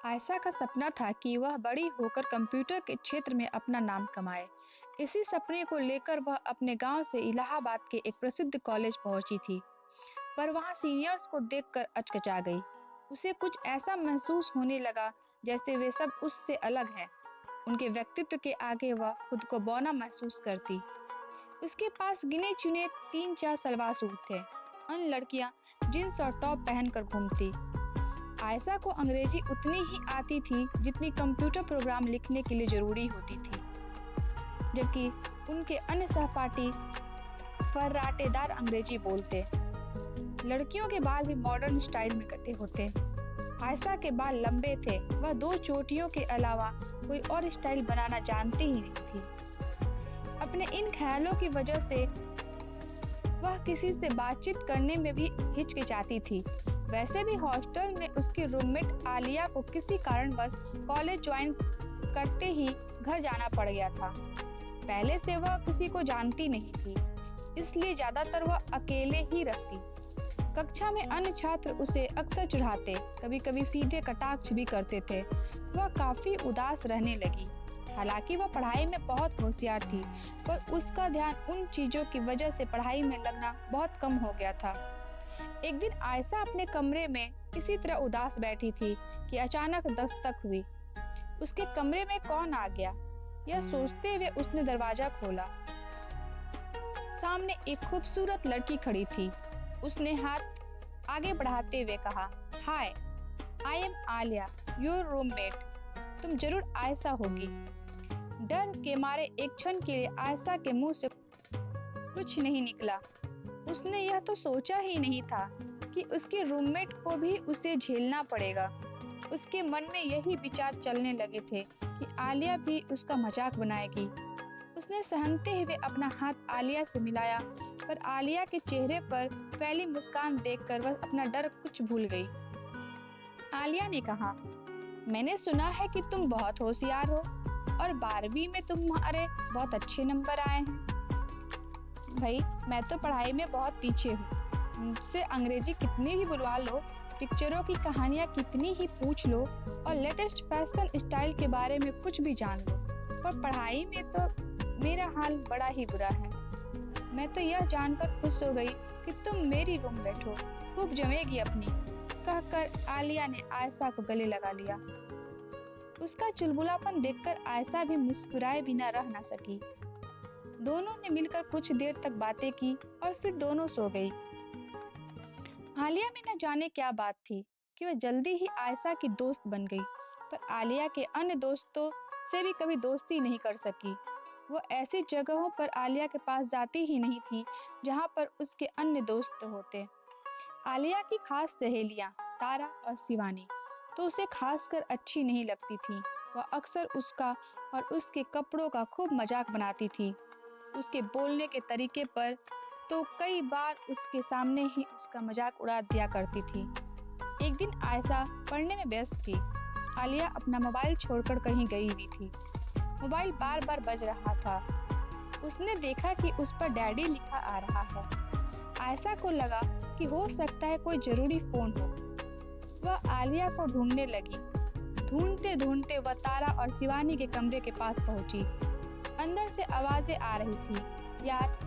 आयशा का सपना था कि वह बड़ी होकर कंप्यूटर के क्षेत्र में अपना नाम कमाए। इसी सपने को लेकर वह अपने गांव से इलाहाबाद के एक प्रसिद्ध कॉलेज पहुंची थी, पर वहां सीनियर्स को देखकर अचकचा गई। उसे कुछ ऐसा महसूस होने लगा जैसे वे सब उससे अलग हैं। उनके व्यक्तित्व के आगे वह खुद को बौना महसूस करती। उसके पास गिने चुने 3-4 सलवार सूट थे। अन्य लड़कियां जींस और टॉप पहनकर घूमती। आयशा को अंग्रेजी उतनी ही आती थी जितनी कंप्यूटर प्रोग्राम लिखने के लिए जरूरी होती थी, जबकि उनके अन्य सहपाठी फर्राटेदार अंग्रेजी बोलते। लड़कियों के बाल भी मॉडर्न स्टाइल में कटे होते। आयशा के बाल लंबे थे। वह 2 चोटियों के अलावा कोई और स्टाइल बनाना जानती ही नहीं थी। अपने इन ख्यालों की वजह से वह किसी से बातचीत करने में भी हिचकिचाती थी। वैसे भी हॉस्टल में उसकी रूममेट आलिया को किसी कारणवश कॉलेज ज्वाइन करते ही घर जाना पड़ गया था। पहले से वह किसी को जानती नहीं थी, इसलिए ज्यादातर वह अकेले ही रहती। कक्षा में अन्य छात्र उसे अक्सर चिढ़ाते, कभी कभी सीधे कटाक्ष भी करते थे। वह काफी उदास रहने लगी। हालांकि वह पढ़ाई में बहुत होशियार थी, पर उसका ध्यान उन चीजों की वजह से पढ़ाई में लगना बहुत कम हो गया था। एक दिन आयशा अपने कमरे में इसी तरह उदास बैठी थी कि अचानक दस्तक हुई। उसके कमरे में कौन आ गया, यह सोचते हुए उसने दरवाजा खोला। सामने एक खूबसूरत लड़की खड़ी थी। उसने हाथ आगे बढ़ाते हुए कहा, hi, I am Aliya, your roommate. तुम जरूर आयशा होगी। डर के मारे एक क्षण के लिए आयशा के मुंह से कुछ नहीं निकला। उसने यह तो सोचा ही नहीं था कि उसके रूममेट को भी उसे झेलना पड़ेगा। उसके मन में यही विचार चलने लगे थे कि आलिया भी उसका मजाक बनाएगी। उसने सहमते हुए अपना हाथ आलिया से मिलाया, पर आलिया के चेहरे पर फैली मुस्कान देखकर वह अपना डर कुछ भूल गई। आलिया ने कहा, मैंने सुना है कि तुम बहुत होशियार हो और 12वीं में तुम्हारे बहुत अच्छे नंबर आए हैं। भाई, मैं तो पढ़ाई में बहुत पीछे हूँ। मुझसे अंग्रेजी कितनी भी बुलवा लो, पिक्चरों की कहानियाँ कितनी ही पूछ लो और लेटेस्ट फैशन स्टाइल के बारे में कुछ भी जान लो, पर पढ़ाई में तो मेरा हाल बड़ा ही बुरा है। मैं तो यह जानकर खुश हो गई कि तुम मेरी रूममेट हो, खूब जमेगी अपनी, कहकर आलिया ने आयशा को गले लगा लिया। उसका चुलबुलापन देखकर आयशा भी मुस्कुराए बिना रह न सकी। दोनों ने मिलकर कुछ देर तक बातें की और फिर दोनों सो गई। आलिया में न जाने क्या बात थी कि वह जल्दी ही आयशा की दोस्त बन गई, पर आलिया के अन्य दोस्तों से भी कभी दोस्ती नहीं कर सकी। वो ऐसी जगहों पर आलिया के पास जाती ही नहीं थी जहां पर उसके अन्य दोस्त होते। आलिया की खास सहेलियां तारा और शिवानी तो उसे खासकर अच्छी नहीं लगती थी। वह अक्सर उसका और उसके कपड़ों का खूब मजाक बनाती थी। उसके बोलने के तरीके पर तो कई बार उसके सामने ही उसका मजाक उड़ा दिया करती थी। एक दिन आयशा पढ़ने में व्यस्त थी। आलिया अपना मोबाइल छोड़कर कहीं गई हुई थी। मोबाइल बार बार बज रहा था। उसने देखा कि उस पर डैडी लिखा आ रहा है। आयशा को लगा कि हो सकता है कोई जरूरी फोन हो। वह आलिया को ढूंढने लगी। ढूंढते ढूंढते वह तारा और शिवानी के कमरे के पास पहुंची। अंदर से आवाजें आ रही थी, यार,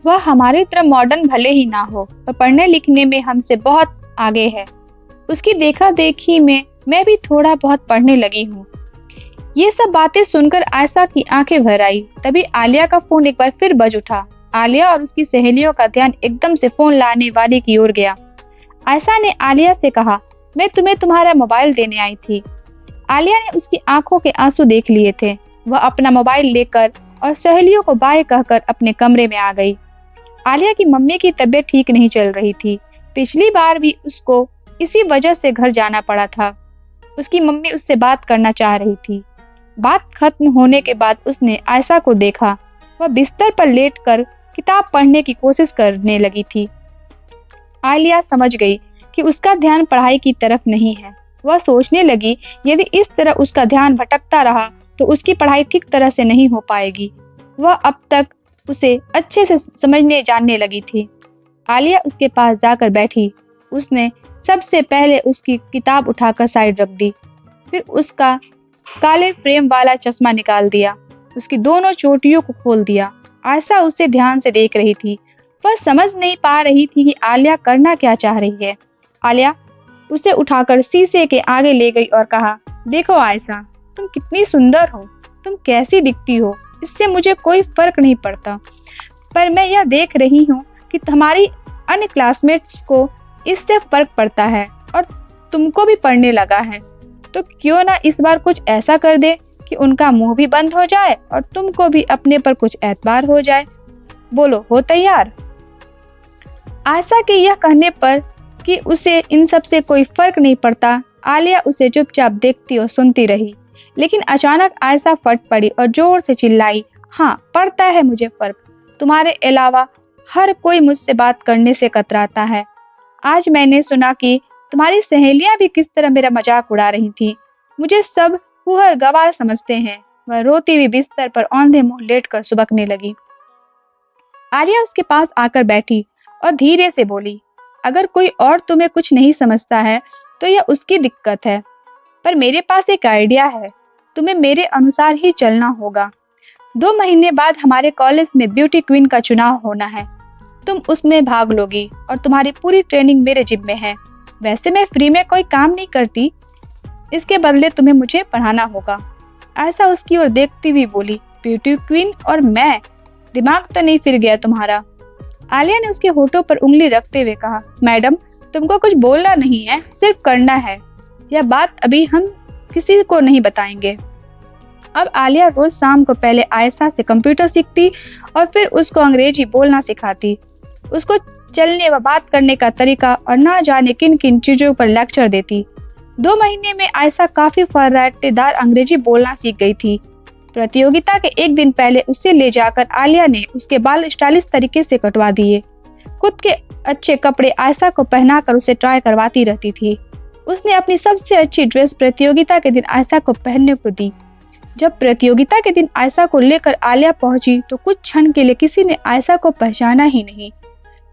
वह हमारी तरह मॉडर्न भले ही ना हो, पर पढ़ने लिखने में हमसे बहुत आगे है। उसकी देखा देखी में मैं भी थोड़ा बहुत पढ़ने लगी हूँ। ये सब बातें सुनकर आयशा की आंखें भर आई। तभी आलिया का फोन एक बार फिर बज उठा। आलिया और उसकी सहेलियों का ध्यान एकदम से फोन लाने वाली की ओर गया। आयशा ने आलिया से कहा, मैं तुम्हें तुम्हारा मोबाइल देने आई थी। आलिया ने उसकी आंखों के आंसू देख लिए थे। वह अपना मोबाइल लेकर और सहेलियों को बाय कहकर अपने कमरे में आ गई। आलिया की मम्मी की तबीयत ठीक नहीं चल रही थी। पिछली बार भी उसको इसी वजह से घर जाना पड़ा था। उसकी मम्मी उससे बात करना चाह रही थी। बात खत्म होने के बाद उसने आयशा को देखा। वह बिस्तर पर लेटकर किताब पढ़ने की कोशिश करने लगी थी। आलिया समझ गई कि उसका ध्यान पढ़ाई की तरफ नहीं है। वह सोचने लगी, यदि इस तरह उसका ध्यान भटकता रहा तो उसकी पढ़ाई ठीक तरह से नहीं हो पाएगी। वह अब तक उसे अच्छे से समझने जानने लगी थी। आलिया उसके पास जाकर बैठी। उसने सबसे पहले उसकी किताब उठाकर साइड रख दी, फिर उसका काले फ्रेम वाला चश्मा निकाल दिया, उसकी दोनों चोटियों को खोल दिया। आयशा उसे ध्यान से देख रही थी। वह समझ नहीं पा रही थी कि आलिया करना क्या चाह रही है। आलिया उसे उठाकर शीशे के आगे ले गई और कहा, देखो आयशा, तुम कितनी सुंदर हो, तुम कैसी दिखती हो, इससे मुझे कोई फर्क नहीं पड़ता, पर मैं यह देख रही हूँ कि तुम्हारी अन्य क्लासमेट्स को इससे फर्क पड़ता है और तुमको भी पड़ने लगा है। तो क्यों ना इस बार कुछ ऐसा कर दे कि उनका मुंह भी बंद हो जाए और तुमको भी अपने पर कुछ एतबार हो जाए। बोलो, हो तैयार? आयशा के यह कहने पर कि उसे इन सब से कोई फर्क नहीं पड़ता, आलिया उसे चुपचाप देखती और सुनती रही। लेकिन अचानक आयशा फट पड़ी और जोर से चिल्लाई, हाँ, पड़ता है मुझे फर्क। तुम्हारे अलावा हर कोई मुझसे बात करने से कतराता है। आज मैंने सुना कि तुम्हारी सहेलियां भी किस तरह मेरा मजाक उड़ा रही थी। मुझे सब फूहड़ गवार समझते हैं। वह रोती हुई बिस्तर पर औंधे मुंह लेटकर सुबकने लगी। आलिया उसके पास आकर बैठी और धीरे से बोली, अगर कोई और तुम्हें कुछ नहीं समझता है तो यह उसकी दिक्कत है, पर मेरे पास एक आइडिया है। तुम्हें मेरे अनुसार ही चलना होगा। 2 महीने बाद हमारे कॉलेज में ब्यूटी क्वीन का चुनाव होना है। तुम उसमें भाग लोगी और तुम्हारी पूरी ट्रेनिंग मेरे जिम्मे है। वैसे मैं फ्री में कोई काम नहीं करती, इसके बदले तुम्हें मुझे पढ़ाना होगा। आयशा उसकी ओर देखती हुई बोली, ब्यूटी क्वीन और मैं? दिमाग तो नहीं फिर गया तुम्हारा? आलिया ने उसके होठों पर उंगली रखते हुए कहा, मैडम, तुमको कुछ बोलना नहीं है, सिर्फ करना है। यह बात अभी हम किसी को नहीं बताएंगे। अब आलिया रोज शाम को पहले आयशा से कंप्यूटर सीखती और फिर उसको अंग्रेजी बोलना सिखाती, उसको चलने व बात करने का तरीका और ना जाने किन किन चीजों पर लेक्चर देती। 2 महीने में आयशा काफी फर्राटेदार अंग्रेजी बोलना सीख गई थी। प्रतियोगिता के एक दिन पहले उसे ले जाकर आलिया ने उसके बाल स्टाइलिश तरीके से कटवा दिए। खुद के अच्छे कपड़े आयशा को पहनाकर उसे ट्राई करवाती रहती थी। उसने अपनी सबसे अच्छी ड्रेस प्रतियोगिता के दिन आयशा को पहनने को दी। जब प्रतियोगिता के दिन आयशा को लेकर आलिया पहुंची तो कुछ क्षण के लिए किसी ने आयशा को पहचाना ही नहीं।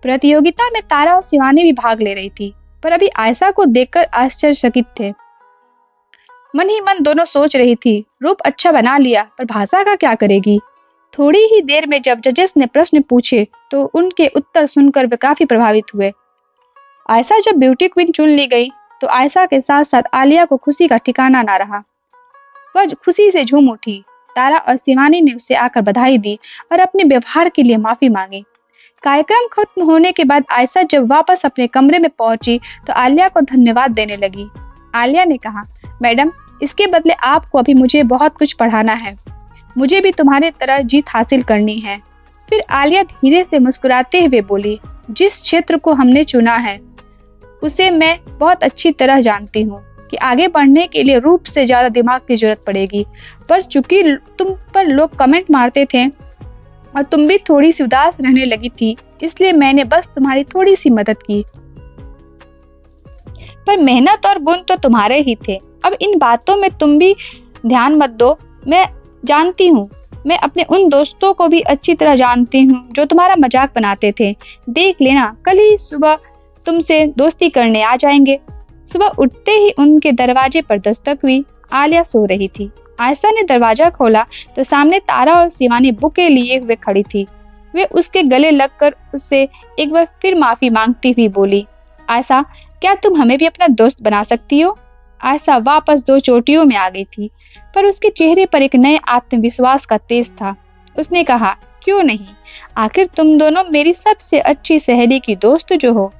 प्रतियोगिता में तारा और शिवानी भी भाग ले रही थी, पर अभी आयशा को देखकर आश्चर्यचकित थे। मन ही मन दोनों सोच रही थी, रूप अच्छा बना लिया, पर भाषा का क्या करेगी। थोड़ी ही देर में जब जजेस ने प्रश्न पूछे तो उनके उत्तर सुनकर वे काफी प्रभावित हुए। आयशा जब ब्यूटी क्वीन चुन ली गई तो आयशा के साथ साथ आलिया को खुशी का ठिकाना ना रहा। वह खुशी से झूम उठी। तारा और शिवानी ने उसे आकर बधाई दी और अपने व्यवहार के लिए माफी मांगी। कार्यक्रम खत्म होने के बाद आयशा जब वापस अपने कमरे में पहुंची तो आलिया को धन्यवाद देने लगी। आलिया ने कहा, मैडम, इसके बदले आपको अभी मुझे बहुत कुछ पढ़ाना है। मुझे भी तुम्हारे तरह जीत हासिल करनी है। फिर आलिया धीरे से मुस्कुराते हुए बोली, जिस क्षेत्र को हमने चुना है उसे मैं बहुत अच्छी तरह जानती हूँ कि आगे बढ़ने के लिए रूप से ज्यादा दिमाग की जरूरत पड़ेगी, पर चूंकि तुम पर लोग कमेंट मारते थे और तुम भी थोड़ी सी उदास रहने लगी थी, इसलिए मैंने बस तुम्हारी थोड़ी सी मदद की, पर मेहनत और गुण तो तुम्हारे ही थे। अब इन बातों में तुम भी ध्यान मत दो। मैं जानती हूँ, मैं अपने उन दोस्तों को भी अच्छी तरह जानती हूँ जो तुम्हारा मजाक बनाते थे। देख लेना, कल ही सुबह तुमसे दोस्ती करने आ जाएंगे। सुबह उठते ही उनके दरवाजे पर दस्तक हुई। आलिया सो रही थी। आयशा ने दरवाजा खोला तो सामने तारा और शिवानी बुके लिए हुए खड़ी थी। वे उसके गले लगकर उससे एक बार फिर माफी मांगती हुई बोली, आयशा, क्या तुम हमें भी अपना दोस्त बना सकती हो? आयशा वापस 2 चोटियों में आ गई थी, पर उसके चेहरे पर एक नए आत्मविश्वास का तेज था। उसने कहा, क्यों नहीं, आखिर तुम दोनों मेरी सबसे अच्छी सहेली की दोस्त जो हो।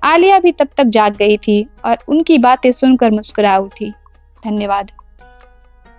आलिया भी तब तक जाग गई थी और उनकी बातें सुनकर मुस्कुरा उठी। धन्यवाद।